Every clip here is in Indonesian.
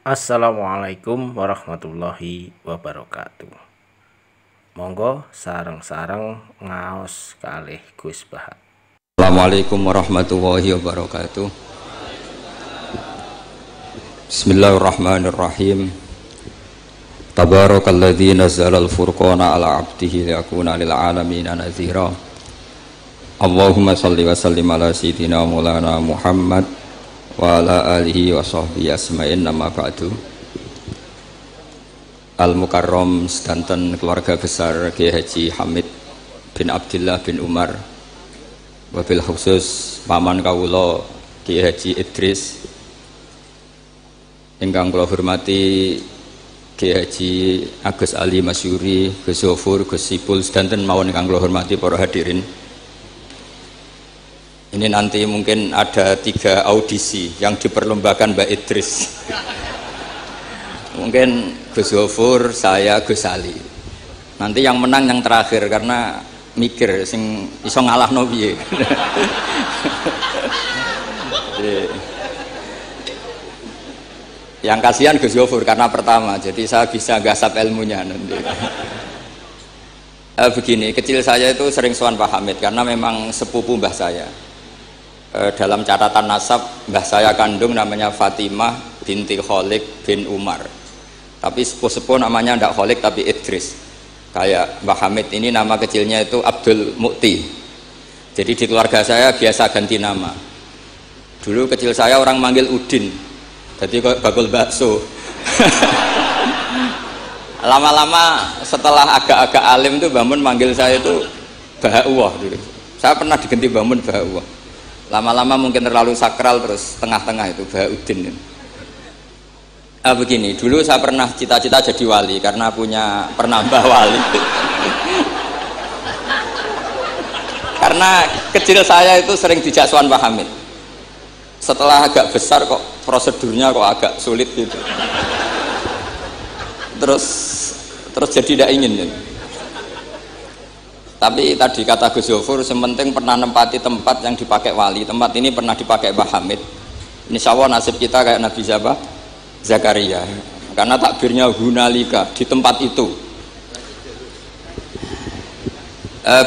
Assalamualaikum warahmatullahi wabarakatuh. Monggo sareng-sareng ngaos kalih Gus Bahat. Assalamualaikum warahmatullahi wabarakatuh. Bismillahirrahmanirrahim. Tabarakalladzi nazzala al-furqana ala 'abdihi liyakuna lil 'alamin nadhira. Allahumma shalli wa sallim ala sayyidina Maulana Muhammad wa ala alihi wa sahbihi asma'in, nama ba'du. Al-Mukarram sedanten keluarga besar Kiai Haji Hamid bin Abdillah bin Umar, wabil khusus paman kawula Kiai Haji Idris, ingkang kula hormati Kiai Haji Agus Ali Masyuri, Gus Zofur, Gus Sipul, sedanten mawon ingkang kula hormati para hadirin. Ini nanti mungkin ada 3 audisi yang diperlombakan Mbak Idris. Mungkin Gus Zofur, saya, Gus Ali. Nanti yang menang yang terakhir karena mikir sing iso ngalahno piye. Yang kasihan Gus Zofur karena pertama, jadi saya bisa gasap ilmunya nanti. Begini, kecil saya itu sering sowan Pak Hamid karena memang sepupu mbah saya. Dalam catatan nasab mbah saya kandung namanya Fatimah binti Kholik bin Umar, tapi sepuh-sepuh namanya tidak Kholik tapi Idris. Kayak Mbah Hamid ini nama kecilnya itu Abdul Mukti, jadi di keluarga saya biasa ganti nama. Dulu kecil saya orang manggil Udin, jadi kok bakul bakso. Lama-lama setelah agak-agak alim tuh bangun manggil saya itu Bahauwah dulu. Saya pernah diganti bangun Bahauwah. Lama-lama mungkin terlalu sakral, terus tengah-tengah itu Bahauddin. Begini, dulu saya pernah cita-cita jadi wali karena punya penambah wali. Karena kecil saya itu sering dijak sowan Pak Hamid. Setelah agak besar kok prosedurnya kok agak sulit gitu. Terus jadi tidak ingin gitu. Tapi tadi kata Gus Zofur, sementing pernah nempati tempat yang dipakai wali. Tempat ini pernah dipakai Mbah Hamid. Insya Allah nasib kita kayak Nabi Zakaria, karena takbirnya hunalika, di tempat itu.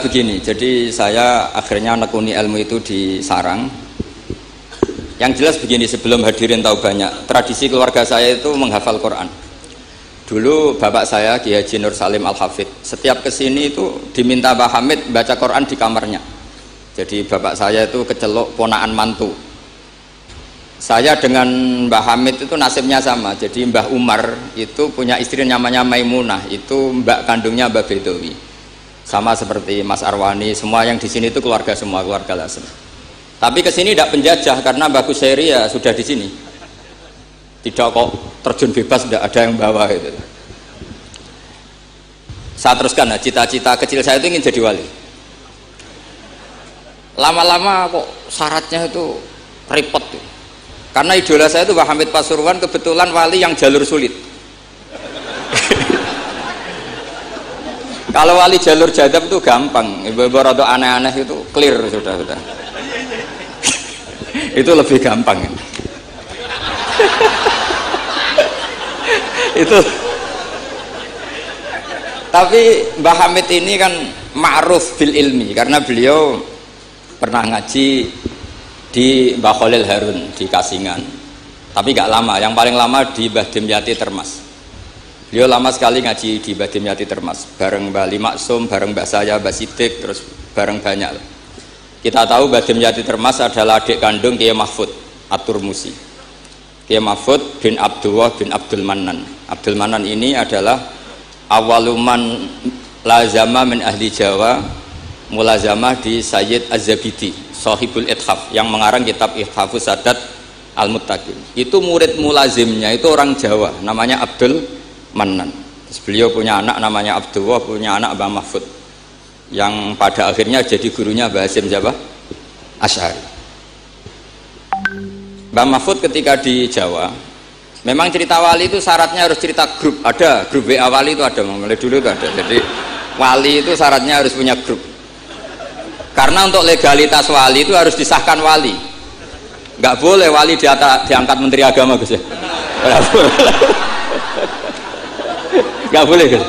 Begini, jadi saya akhirnya nekuni ilmu itu di sarang. Yang jelas begini, sebelum hadirin tahu banyak, tradisi keluarga saya itu menghafal Quran. Dulu bapak saya Kiai Haji Nur Salim Al-Hafidh setiap kesini itu diminta Mbah Hamid baca Quran di kamarnya. Jadi bapak saya itu kecelok ponaan mantu. Saya dengan Mbah Hamid itu nasibnya sama. Jadi Mbah Umar itu punya istri namanya Maimunah, itu mbak kandungnya Mbah Bedowi. Sama seperti Mas Arwani, semua yang di sini itu keluarga semua, keluarga Lasem. Tapi kesini tidak penjajah karena Mbah Kusairi ya sudah di sini. Tidak kok terjun bebas, tidak ada yang bawa gitu. Saya teruskan, nah, cita-cita kecil saya itu ingin jadi wali. Lama-lama kok syaratnya itu repot tuh. Karena idola saya itu Mbah Hamid Pasuruan, kebetulan wali yang jalur sulit. Kalau wali jalur jadab itu gampang, ibu-ibu rada aneh-aneh itu clear sudah. Itu lebih gampang. Itu tapi Mbah Hamid ini kan ma'ruf bil ilmi karena beliau pernah ngaji di Mbah Khalil Harun di Kasingan, tapi gak lama, yang paling lama di Mbah Dimyati Termas. Beliau lama sekali ngaji di Mbah Dimyati Termas bareng Mbah Limaksum, bareng Mbah saya, Mbah Sidik, terus bareng banyak. Kita tahu Mbah Dimyati Termas adalah adik kandung Kiai Mahfud At-Turmusi. Kiai Mahfud bin Abdullah bin Abdul Manan. Abdul Manan ini adalah awaluman lazama min ahli Jawa, mulazamah di Sayyid Az-Zabidi, Sahibul Ithaf, yang mengarang kitab Ithafus Sadat Al-Muttaqin. Itu murid mulazimnya itu orang Jawa, namanya Abdul Manan. Terus beliau punya anak namanya Abdullah, punya anak Mbah Mahfud, yang pada akhirnya jadi gurunya Mbah Hasyim Asy'ari. Mbah Mahfud ketika di Jawa, memang cerita wali itu syaratnya harus cerita grup. Ada grup WA wali itu ada, mulai dulu itu ada. Jadi wali itu syaratnya harus punya grup. Karena untuk legalitas wali itu harus disahkan wali. Nggak boleh wali diangkat menteri agama, Gus ya. Nggak boleh Gus.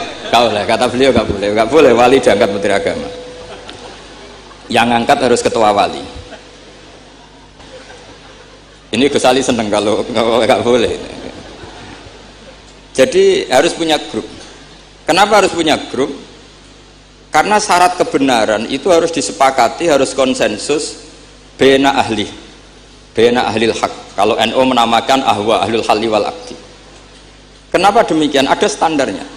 Kata beliau nggak boleh wali diangkat menteri agama. Yang angkat harus ketua wali. Ini Gus Ali seneng kalau nggak boleh. Jadi harus punya grup. Kenapa harus punya grup? Karena syarat kebenaran itu harus disepakati, harus konsensus bena ahlil haq. Kalau NU menamakan ahwa ahlul halli wal aqdi. Kenapa demikian? Ada standarnya.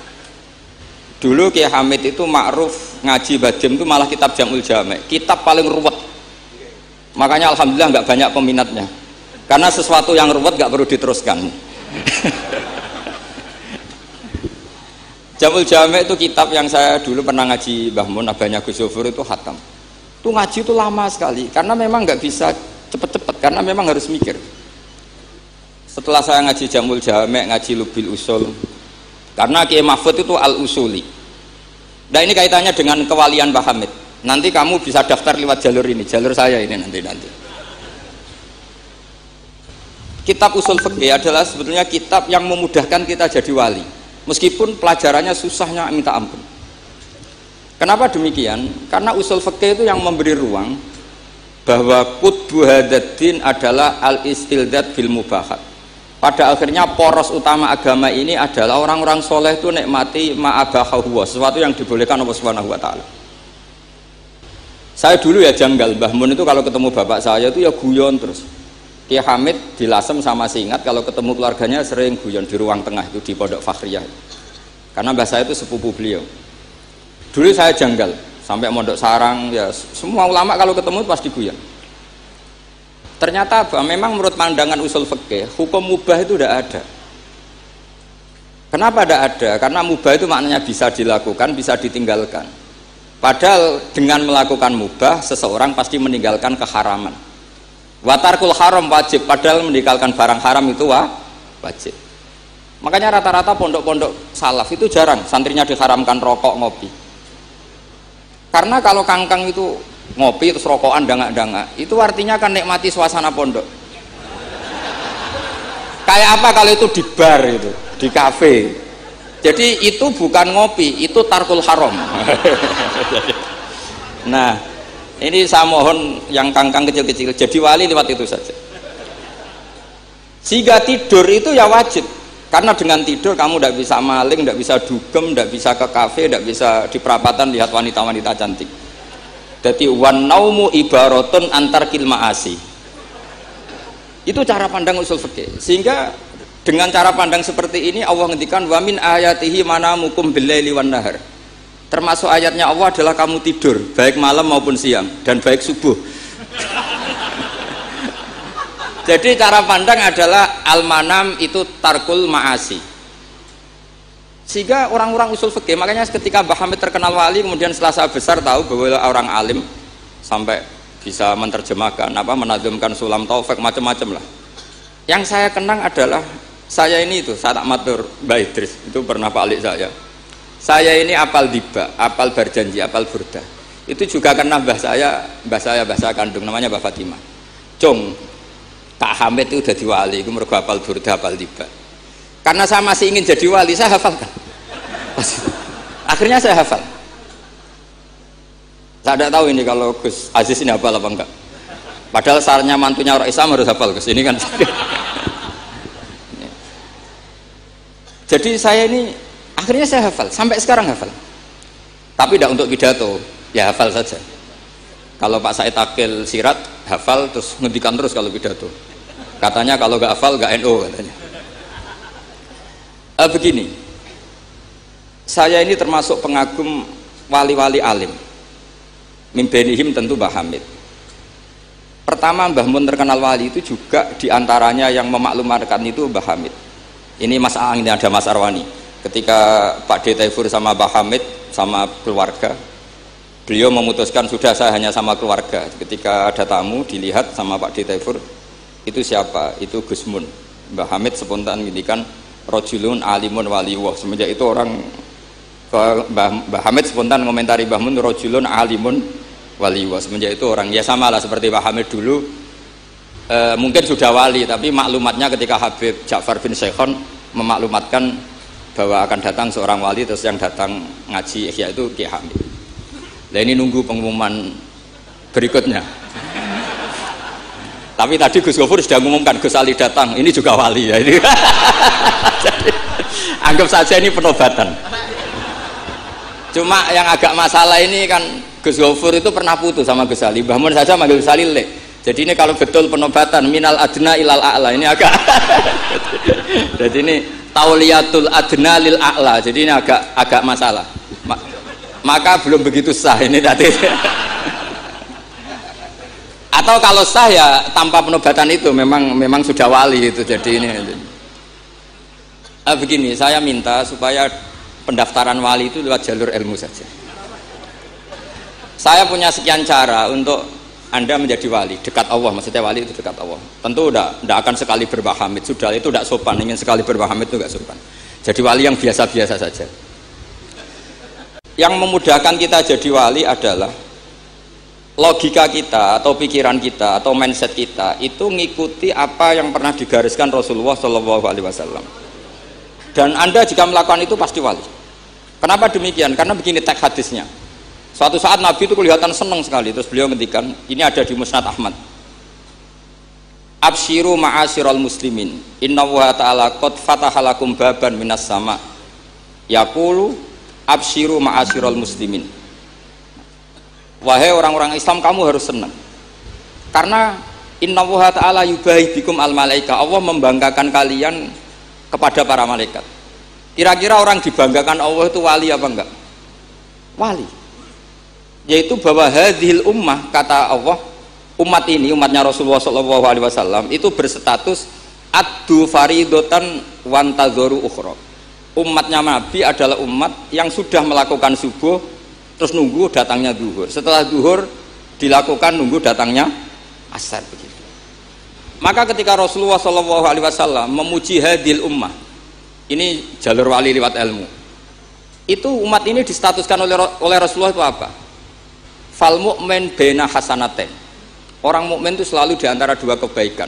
Dulu Kiai Hamid itu ma'ruf ngaji Badim itu malah kitab Jamul Jami', kitab paling ruwet. Makanya alhamdulillah nggak banyak peminatnya. Karena sesuatu yang ruwet nggak perlu diteruskan. Jamul Jami' itu kitab yang saya dulu pernah ngaji Mbah Mun, abahnya Gus Zofur itu khatam. Itu ngaji itu lama sekali karena memang nggak bisa cepet-cepet karena memang harus mikir. Setelah saya ngaji Jamul Jami', ngaji Lubil Usul, karena Kiai Mahfud itu al-usuli. Nah ini kaitannya dengan kewalian Mbah Hamid. Nanti kamu bisa daftar lewat jalur ini, jalur saya ini nanti. Kitab Usul Fikih adalah sebetulnya kitab yang memudahkan kita jadi wali. Meskipun pelajarannya susahnya minta ampun. Kenapa demikian? Karena usul fikih itu yang memberi ruang bahwa qutbu hadaddin adalah al-istildad bil mubahat. Pada akhirnya poros utama agama ini adalah orang-orang soleh itu nikmati ma'abahahu, sesuatu yang dibolehkan Allah Subhanahu wa taala. Saya dulu ya janggal, Mbah Mun itu kalau ketemu bapak saya itu ya guyon terus. Kiai Hamid di Lasem sama Singat kalau ketemu keluarganya sering guyon di ruang tengah itu di Pondok Fakhriyah. Karena mbah saya itu sepupu beliau. Dulu saya janggal sampai Mondok Sarang ya semua ulama kalau ketemu pasti guyon. Ternyata apa? Memang menurut pandangan usul fikih hukum mubah itu tidak ada. Kenapa tidak ada? Karena mubah itu maknanya bisa dilakukan, bisa ditinggalkan. Padahal dengan melakukan mubah seseorang pasti meninggalkan keharaman. Watarkul haram wajib, padahal meninggalkan barang haram itu wajib. Makanya rata-rata pondok-pondok salaf itu jarang santrinya diharamkan rokok, ngopi. Karena kalau kangkang itu ngopi terus rokokan dangak-dangak, itu artinya kan nikmati suasana pondok. Kayak apa kalau itu di bar itu, di kafe. Jadi itu bukan ngopi, itu tarkul haram. Nah, ini saya mohon yang kangkang kecil-kecil jadi wali lewat itu saja. Sehingga tidur itu ya wajib. Karena dengan tidur kamu tidak bisa maling, tidak bisa dugem, tidak bisa ke kafe, tidak bisa di perapatan lihat wanita-wanita cantik. Jadi wan naumu ibaratun antar kilmaasi. Itu cara pandang usul fikih. Sehingga dengan cara pandang seperti ini Allah ngendikan wa min ayatihi manamukum billaili wan nahar. Termasuk ayatnya Allah adalah kamu tidur baik malam maupun siang dan baik subuh. Jadi cara pandang adalah al-manam itu tarkul ma'asi. Sehingga orang-orang usul fikih, makanya ketika Mbah Hamid terkenal wali, kemudian setelah saya besar tahu bahwa orang alim sampai bisa menerjemahkan menadzumkan sulam taufik macam-macam lah. Yang saya kenang adalah saya ini itu, saya tak matur Mbak Idris, itu pernah Pak Alik saya ini apal diba, apal berjanji, apal burda. Itu juga karena mbah saya kandung namanya Mbah Fatimah. Cung, Pak Hamid itu udah wali, itu mergo apal burda, apal diba. Karena saya masih ingin jadi wali, saya hafalkan. Akhirnya saya hafal. Saya tidak tahu ini kalau Gus Aziz ini hafal apa enggak. Padahal sarannya mantunya orang Islam harus hafal Gus. Ini kan. Jadi saya ini akhirnya saya hafal, sampai sekarang hafal. Tapi tidak untuk pidato, ya hafal saja. Kalau Pak Said Akil Sirat hafal terus ngendikan terus kalau pidato. Katanya kalau nggak hafal nggak NU katanya. Begini, saya ini termasuk pengagum wali-wali alim. Mimbenihim tentu Mbah Hamid. Pertama Mbah Mun terkenal wali itu juga diantaranya yang memaklumatkan itu Mbah Hamid. Ini ini ada Mas Arwani. Ketika Pak D. Taifur sama Mbah Hamid sama keluarga, beliau memutuskan sudah saya hanya sama keluarga. Ketika ada tamu dilihat sama Pak D. Taifur, itu siapa? Itu Gus Mun. Mbah Hamid spontan ngindikan rojulun alimun waliwah. Semenjak itu orang Mbah Hamid spontan komentari Mbah Mun rojulun alimun waliwah. Semenjak itu orang ya sama lah seperti Mbah Hamid dulu mungkin sudah wali, tapi maklumatnya ketika Habib Ja'far bin Syekhon memaklumatkan bahwa akan datang seorang wali, terus yang datang ngaji Ihya itu Ki Hamid. Nah ini nunggu pengumuman berikutnya. Tapi tadi Gus Gofur sudah mengumumkan Gus Ali datang, ini juga wali ya. Ini. Jadi, anggap saja ini penobatan. Cuma yang agak masalah ini kan Gus Gofur itu pernah putus sama Gus Ali. Mbah Mun saja manggil Gus Ali le. Jadi ini kalau betul penobatan minal adna ilal a'la ini agak. Jadi ini tauliyatul adna lil a'la. Jadi ini agak masalah. Maka belum begitu sah ini tadi. Atau kalau sah ya tanpa penobatan itu memang sudah wali itu. Jadi ini begini, saya minta supaya pendaftaran wali itu lewat jalur ilmu saja. Saya punya sekian cara untuk Anda menjadi wali dekat Allah. Maksudnya wali itu dekat Allah. Tentu tidak akan sekali berbahamid, sudah itu tidak sopan. Ingin sekali berbahamid itu tidak sopan. Jadi wali yang biasa-biasa saja. Yang memudahkan kita jadi wali adalah logika kita atau pikiran kita atau mindset kita itu ngikuti apa yang pernah digariskan Rasulullah SAW. Dan Anda jika melakukan itu pasti wali. Kenapa demikian? Karena begini teks hadisnya. Suatu saat Nabi itu kelihatan senang sekali, terus beliau ngendikan, ini ada di Musnad Ahmad. Absyiru ma'asyiral muslimin, innallaha ta'ala qad fatahalakum baban minas sama. Yaqulu absyiru ma'asyiral muslimin. Wahai orang-orang Islam, kamu harus senang. Karena innallaha ta'ala yubahi bikum al malaika. Allah membanggakan kalian kepada para malaikat. Kira-kira orang dibanggakan Allah itu wali apa enggak? Wali. Yaitu bahwa hadhil ummah, kata Allah, umat ini, umatnya Rasulullah SAW itu berstatus addu faridotan wantazoru ukhra. Umatnya Nabi adalah umat yang sudah melakukan subuh terus nunggu datangnya zuhur. Setelah zuhur dilakukan nunggu datangnya asar begitu. Maka ketika Rasulullah SAW memuji hadil ummah, ini jalur wali lewat ilmu. Itu umat ini distatuskan oleh Rasulullah itu apa? Fal mu'min baina hasanatin. Orang mukmin itu selalu diantara dua kebaikan.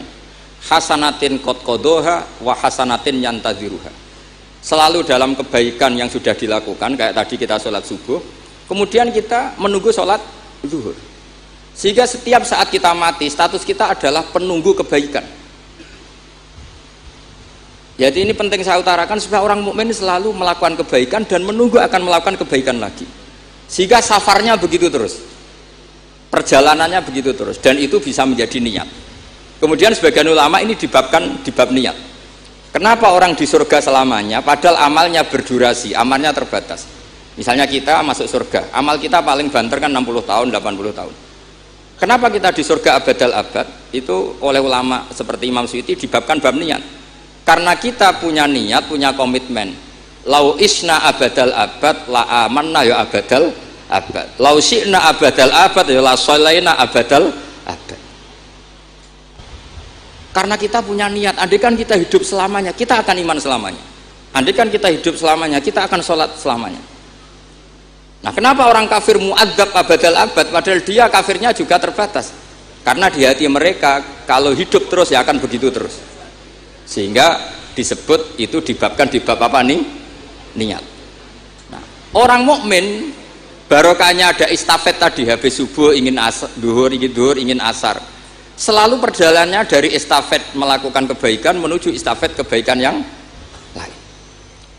Hasanatin qad qadoha wa hasanatin yantaziruha. Selalu dalam kebaikan yang sudah dilakukan, kayak tadi kita sholat subuh. Kemudian kita menunggu sholat zuhur, sehingga setiap saat kita mati status kita adalah penunggu kebaikan. Jadi ini penting saya utarakan supaya orang mukmin selalu melakukan kebaikan dan menunggu akan melakukan kebaikan lagi, sehingga safarnya begitu terus, perjalanannya begitu terus, dan itu bisa menjadi niat. Kemudian sebagian ulama ini dibabkan di bab niat. Kenapa orang di surga selamanya padahal amalnya berdurasi, amalnya terbatas. Misalnya kita masuk surga, amal kita paling banter kan 60 tahun, 80 tahun. Kenapa kita di surga abadal abad? Itu oleh ulama seperti Imam Suyuti dibabkan bab niat. Karena kita punya niat, punya komitmen. Lau isna abadal abad, la amanna ya abadal abad. Lau syi'na abadal abad, ya la sholaina abadal abad. Karena kita punya niat, andaikan kita hidup selamanya, kita akan iman selamanya. Andaikan kita hidup selamanya, kita akan sholat selamanya. Nah, kenapa orang kafir mu'adzab abadal abad padahal dia kafirnya juga terbatas? Karena di hati mereka kalau hidup terus ya akan begitu terus. Sehingga disebut itu dibabkan di bab apa nih? Niat. Nah, orang mukmin barokahnya ada istafet tadi, habis subuh ingin duhur, ingin asar. Selalu perjalanannya dari istafet melakukan kebaikan menuju istafet kebaikan yang lain.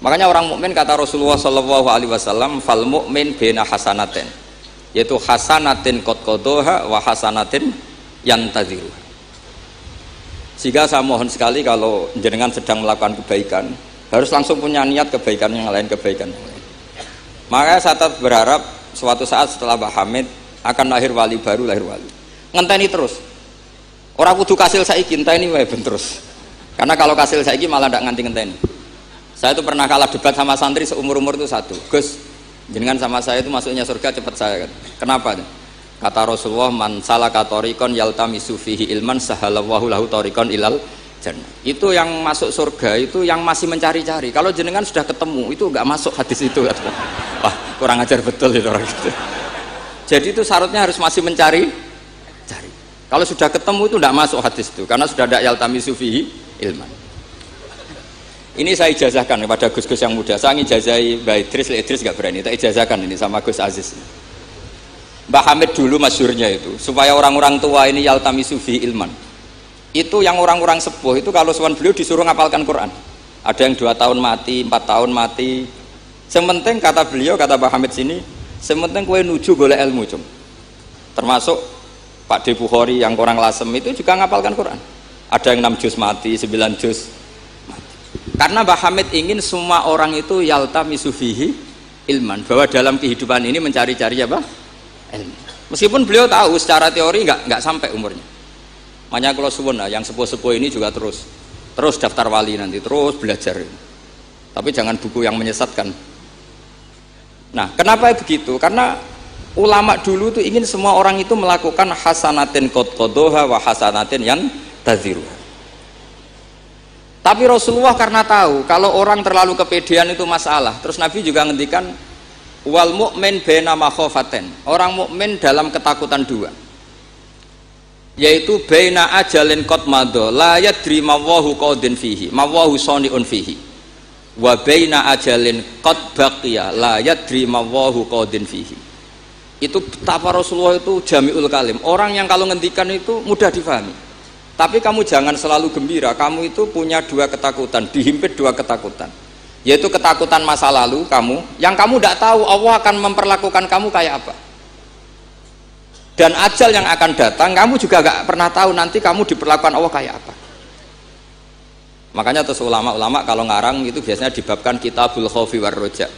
Makanya orang mukmin kata Rasulullah SAW, fal mukmin bena hasanatin, yaitu hasanatin qad qadoha wa hasanatin yantaziruha. Sehingga saya mohon sekali kalau jenengan sedang melakukan kebaikan harus langsung punya niat kebaikan yang lain, Makanya saya tetap berharap suatu saat setelah Mbah Hamid akan lahir wali baru, lahir wali. Ngenteni terus. Orang kudu kasil saiki ngenteni wae ben terus. Karena kalau kasil saiki malah ndak nganti ngenteni. Saya itu pernah kalah debat sama santri seumur-umur itu satu. Gus, jenengan sama saya itu masuknya surga cepat saya kan. Kenapa? Kata Rasulullah, man salaka tariqan yaltamisu fihi ilman sahalallahu lahu tariqan ilal jannah. Itu yang masuk surga itu yang masih mencari-cari. Kalau jenengan sudah ketemu itu enggak masuk hadis itu. Wah, kurang ajar betul itu orang itu. Jadi itu syaratnya harus masih mencari. Kalau sudah ketemu itu tidak masuk hadis itu, karena sudah ada yaltamisu fihi ilman. Ini saya ijazahkan kepada Gus-Gus yang muda. Saya ngijazahi Mbak Idris nggak berani. Tak ijazahkan ini sama Gus Aziz. Mbah Hamid dulu masyhurnya itu, supaya orang-orang tua ini yaltamisu fihi ilman. Itu yang orang-orang sepuh itu kalau sowan beliau disuruh ngapalkan Quran. Ada yang 2 tahun mati, 4 tahun mati. Sementing kata beliau, kata Mbah Hamid sini, sementing kowe nuju golek ilmu cum. Termasuk Pak De Bukhari yang orang Lasem itu juga ngapalkan Quran. Ada yang 6 juz mati, 9 juz mati. Karena Mbah Hamid ingin semua orang itu yaltamisu fihi ilman, bahwa dalam kehidupan ini mencari-cari apa? Ilmu. Meskipun beliau tahu secara teori nggak sampai umurnya. Makanya kalau suwun yang sepuh-sepuh ini juga terus daftar wali nanti, terus belajar. Tapi jangan buku yang menyesatkan. Nah, kenapa begitu? Karena ulama dulu tuh ingin semua orang itu melakukan hasanatin qad qadoha wa hasanatin yan tadziruha. Tapi Rasulullah karena tahu kalau orang terlalu kepedean itu masalah. Terus Nabi juga ngendikan wal mu'min baina makhofaten. Orang mukmin dalam ketakutan dua. Yaitu baina ajalin qad madha la yadri mawahu qadin fihi, mawahu saniun fihi. Wa baina ajalin qad baqiya la yadri mawahu qadin fihi. Itu betapa Rasulullah itu jami'ul kalim. Orang yang kalau ngendikan itu mudah difahami. Tapi kamu jangan selalu gembira, kamu itu punya 2 ketakutan, dihimpit 2 ketakutan, yaitu ketakutan masa lalu kamu, yang kamu tidak tahu Allah akan memperlakukan kamu kayak apa, dan ajal yang akan datang kamu juga gak pernah tahu nanti kamu diperlakukan Allah kayak apa. Makanya terus ulama-ulama kalau ngarang itu biasanya dibabkan kitabul khaufi war roja.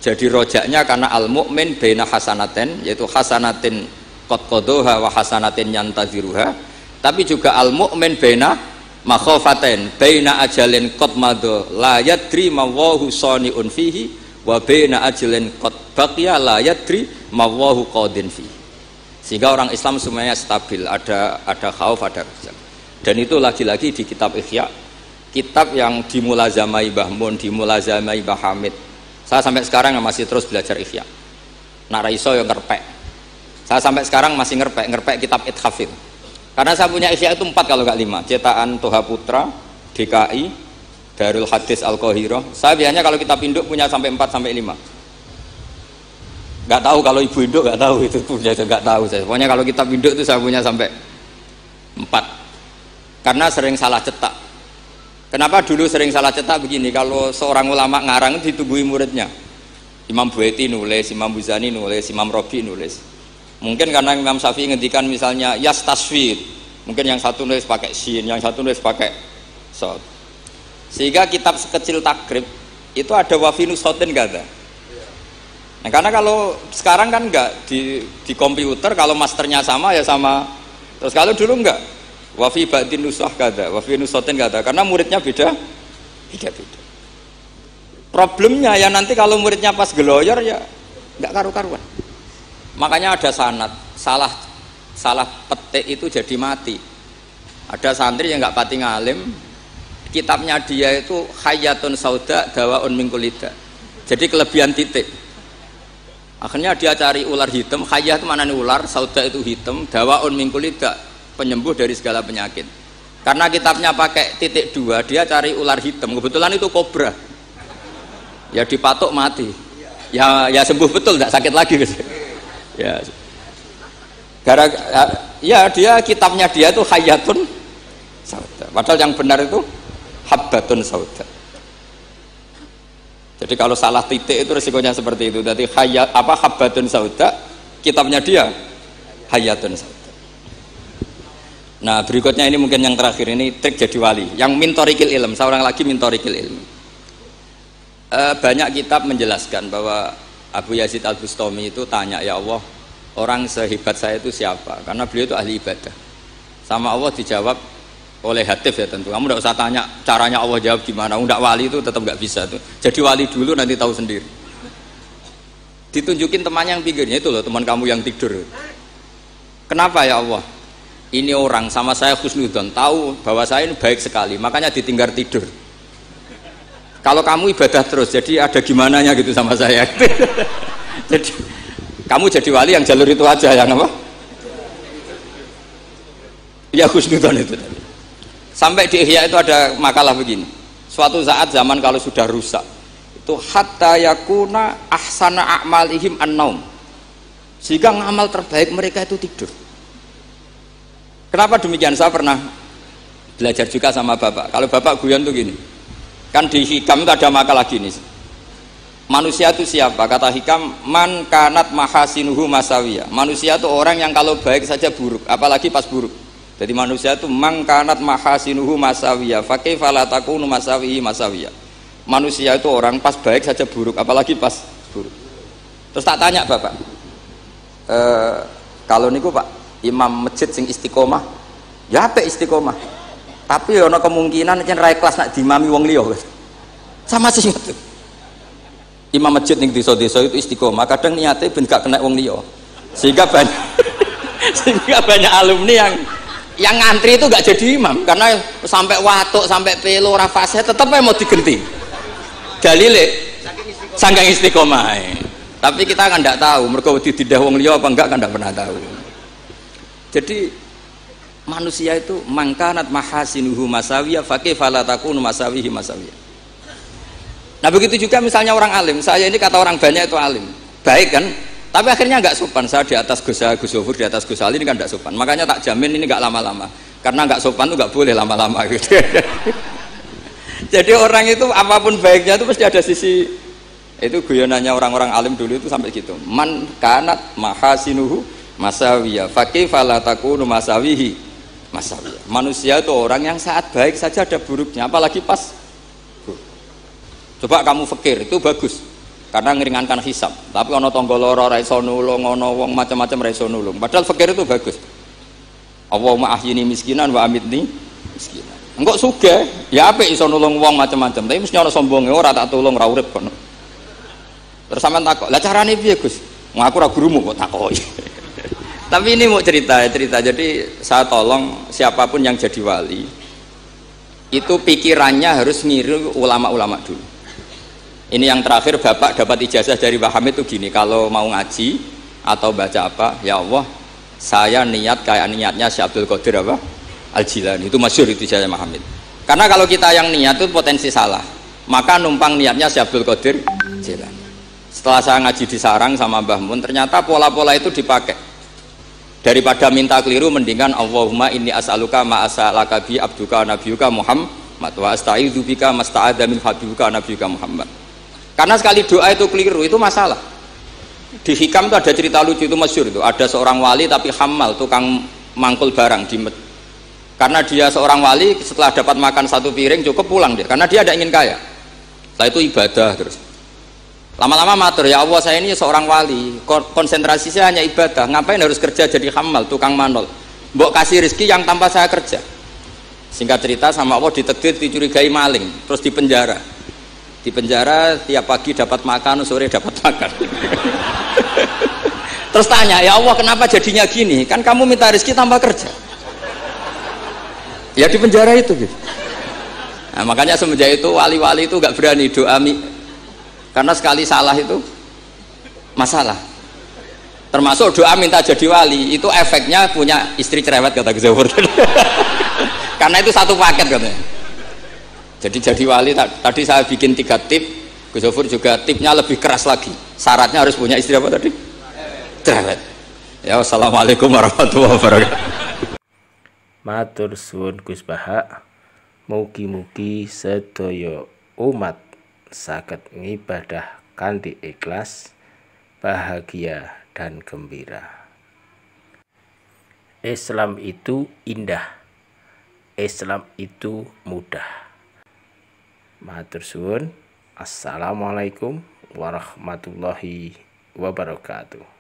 Jadi rojaknya karena al mu'min baina hasanaten, yaitu hasanatin qad qadoha wa hasanatin yantaziruha. Tapi juga al mu'min baina makhofaten, baina ajalin qad madha la yadri mawahu saniun fihi wa baina ajalin qad baqiya la yadri mawahu qadin fihi. Sehingga orang Islam semuanya stabil, ada khauf, ada raja. Dan itu lagi-lagi di kitab Ihya, kitab yang dimulazamai Mbah Mun, dimulazamai Mbah Hamid. Saya sampai sekarang masih terus belajar Ihya. Nak ra iso yo ngerpek. Saya sampai sekarang masih ngerpek kitab Ithaf itu. Karena saya punya Ihya itu 4 kalau nggak 5, cetakan Toha Putra, DKI, Darul Hadis Al-Qahirah. Saya biasanya kalau kitab induk punya sampai 4 sampai 5. Nggak tahu kalau ibu induk nggak tahu itu punya, nggak tahu saya. Pokoknya kalau kitab induk itu saya punya sampai 4. Karena sering salah cetak. Kenapa dulu sering salah cetak begini? Kalau seorang ulama ngarang ditungguin muridnya. Imam Buaiti nulis, Imam Buzani nulis, Imam Robi nulis. Mungkin karena Imam Syafi'i ngendikan misalnya yas tasfid, mungkin yang satu nulis pakai shin, yang satu nulis pakai sod. Sehingga kitab sekecil takrib itu ada wafinu sotin gak ada. Nah, karena kalau sekarang kan enggak di komputer, kalau masternya sama ya sama. Terus kalau dulu enggak, wafi ba'din nusah gak ada, wafinu sotin gak ada, karena muridnya beda. Problemnya ya nanti kalau muridnya pas geloyor ya enggak karu-karuan. Makanya ada sanad, salah petik itu jadi mati. Ada santri yang nggak pati ngalim, kitabnya dia itu Hayatun Sauda Dawaun min Kulida. Jadi kelebihan titik. Akhirnya dia cari ular hitam, Hayat itu mana nih ular, Sauda itu hitam, Dawaun min Kulida, penyembuh dari segala penyakit. Karena kitabnya pakai titik 2, dia cari ular hitam. Kebetulan itu kobra. Ya dipatok mati. Ya sembuh betul, tidak sakit lagi. Ya, ya dia kitabnya dia itu Hayatun Sauda. Padahal yang benar itu Habbatun Sauda. Jadi kalau salah titik itu resikonya seperti itu. Jadi Habbatun Sauda, kitabnya dia Hayatun Sauda. Nah berikutnya ini mungkin yang terakhir, ini trik jadi wali. Yang mintorikil ilm, seorang lagi mintorikil ilm. Banyak kitab menjelaskan bahwa Abu Yazid Al-Bustami itu tanya, ya Allah, orang sehebat saya itu siapa? Karena beliau itu ahli ibadah. Sama Allah dijawab oleh Hatif ya tentu. Kamu tidak usah tanya caranya Allah jawab gimana. Tidak wali itu tetap nggak bisa tuh. Jadi wali dulu nanti tahu sendiri. Ditunjukin temannya yang pinggirnya itu loh, teman kamu yang tidur. Kenapa ya Allah? Ini orang sama saya husnudzon, tahu bahwa saya ini baik sekali, makanya ditinggal tidur. Kalau kamu ibadah terus, jadi ada gimananya gitu sama saya. Jadi kamu jadi wali yang jalur itu aja, yang apa? Ya husnudzon itu tadi. Sampai di Ihya itu ada makalah begini. Suatu saat zaman kalau sudah rusak, itu hatta yakuna ahsana a'malihim an-naum. Sehingga ngamal terbaik mereka itu tidur. Kenapa demikian? Saya pernah belajar juga sama bapak. Kalau bapak guyon tuh gini, kan di Hikam itu ada makalah gini. Manusia itu siapa? Kata Hikam, man kanat mahasinuhu masawiyah. Manusia itu orang yang kalau baik saja buruk, apalagi pas buruk. Jadi manusia itu man kanat mahasinuhu masawiyah, fa kaifa la takunu masawihi masawiyah. Manusia itu orang pas baik saja buruk, apalagi pas buruk. Terus tak tanya bapak, kalau niku Pak, imam masjid sing istiqomah, ya apa istiqomah? Tapi ono kemungkinan yen ra ikhlas nak dimami wong liya. Sama sih itu. Imam masjid ning desa-desa itu istiqomah, kadang niate ben gak kena wong liya. Sehingga banyak sehingga banyak alumni yang ngantri itu gak jadi imam karena sampai watuk, sampai pelo ora fasih tetep mau digenti. Dalile saking istiqomah. Tapi kita kan tidak tahu mergo ditindah wong liya apa enggak kan tidak pernah tahu. Jadi manusia itu mangkanat mahasinuhu masawiyah fa kaifa la takunu masawihi masawiyah. Nah begitu juga misalnya orang alim, saya ini kata orang banyak itu alim, baik kan, tapi akhirnya nggak sopan. Saya di atas Gus Zofur, di atas Gus Ali ini kan nggak sopan, makanya tak jamin ini nggak lama-lama, karena nggak sopan itu nggak boleh lama-lama gitu. Jadi orang itu apapun baiknya itu pasti ada sisi, itu guyonannya orang-orang alim dulu itu sampai gitu, man kanat mahasinuhu masawiyah fa kaifa la takunu masawihi masawiyah. Manusia itu orang yang saat baik saja ada buruknya, apalagi pas. Coba kamu fikir itu bagus karena ngeringankan hisab. Tapi ono tangga lara ra iso nulung, ono wong macam-macam ra iso nulung. Padahal fikir itu bagus. Allahumma ahyini miskinan wa amitni miskinan. Engko sugih, ya apik iso nulung wong macam-macam. Tapi mesti ono sombonge ora tak tulung ra urip kono. Terus sampean takok, "Lah carane piye, Gus?" Ngaku ra gurumu kok takoki. Tapi ini mau cerita. Jadi saya tolong siapapun yang jadi wali itu pikirannya harus niru ulama-ulama dulu. Ini yang terakhir bapak dapat ijazah dari Mbah Hamid itu gini, kalau mau ngaji atau baca apa, ya Allah saya niat kayak niatnya Syekh Abdul Qadir apa? Al-Jilani, itu masyhur itu ijazah Mbah Hamid. Karena kalau kita yang niat itu potensi salah, maka numpang niatnya Syekh Abdul Qadir Jilani. Setelah saya ngaji di sarang sama Mbah Mun, ternyata pola-pola itu dipakai. Daripada minta keliru, mendingan Allahumma inni as'aluka ma as'alaka bi abduka nabiyuka Muhammad wa asta'idzu bika masta'adza min habibika nabiyuka Muhammad. Karena sekali doa itu keliru, itu masalah. Di Hikam itu ada cerita lucu, itu masyhur itu. Ada seorang wali tapi hamal, tukang mangkul barang di karena dia seorang wali, setelah dapat makan satu piring cukup pulang dia, karena dia tidak ingin kaya. Setelah itu ibadah terus. Lama-lama matur, ya Allah saya ini seorang wali, konsentrasi saya hanya ibadah, ngapain harus kerja jadi hamal, tukang manol. Mbok kasih rezeki yang tanpa saya kerja. Singkat cerita sama Allah ditakdir dicurigai maling, terus dipenjara. Di penjara tiap pagi dapat makan, sore dapat makan. Terus tanya, ya Allah kenapa jadinya gini? Kan kamu minta rezeki tanpa kerja. Ya di penjara itu gitu. Nah, makanya semenjak itu wali-wali itu gak berani doa karena sekali salah itu masalah. Termasuk doa minta jadi wali itu efeknya punya istri cerewet kata Gus Zofur. Karena itu satu paket katanya. Jadi wali tadi saya bikin 3 tip, Gus Zofur juga tipnya lebih keras lagi. Syaratnya harus punya istri apa tadi? Cerewet. Ya, wassalamualaikum warahmatullahi wabarakatuh. Matur suwun Gus Baha, mugi-mugi sedaya umat saged ngibadah kanthi ikhlas, bahagia dan gembira. Islam itu indah, Islam itu mudah. Matur suwun. Assalamualaikum warahmatullahi wabarakatuh.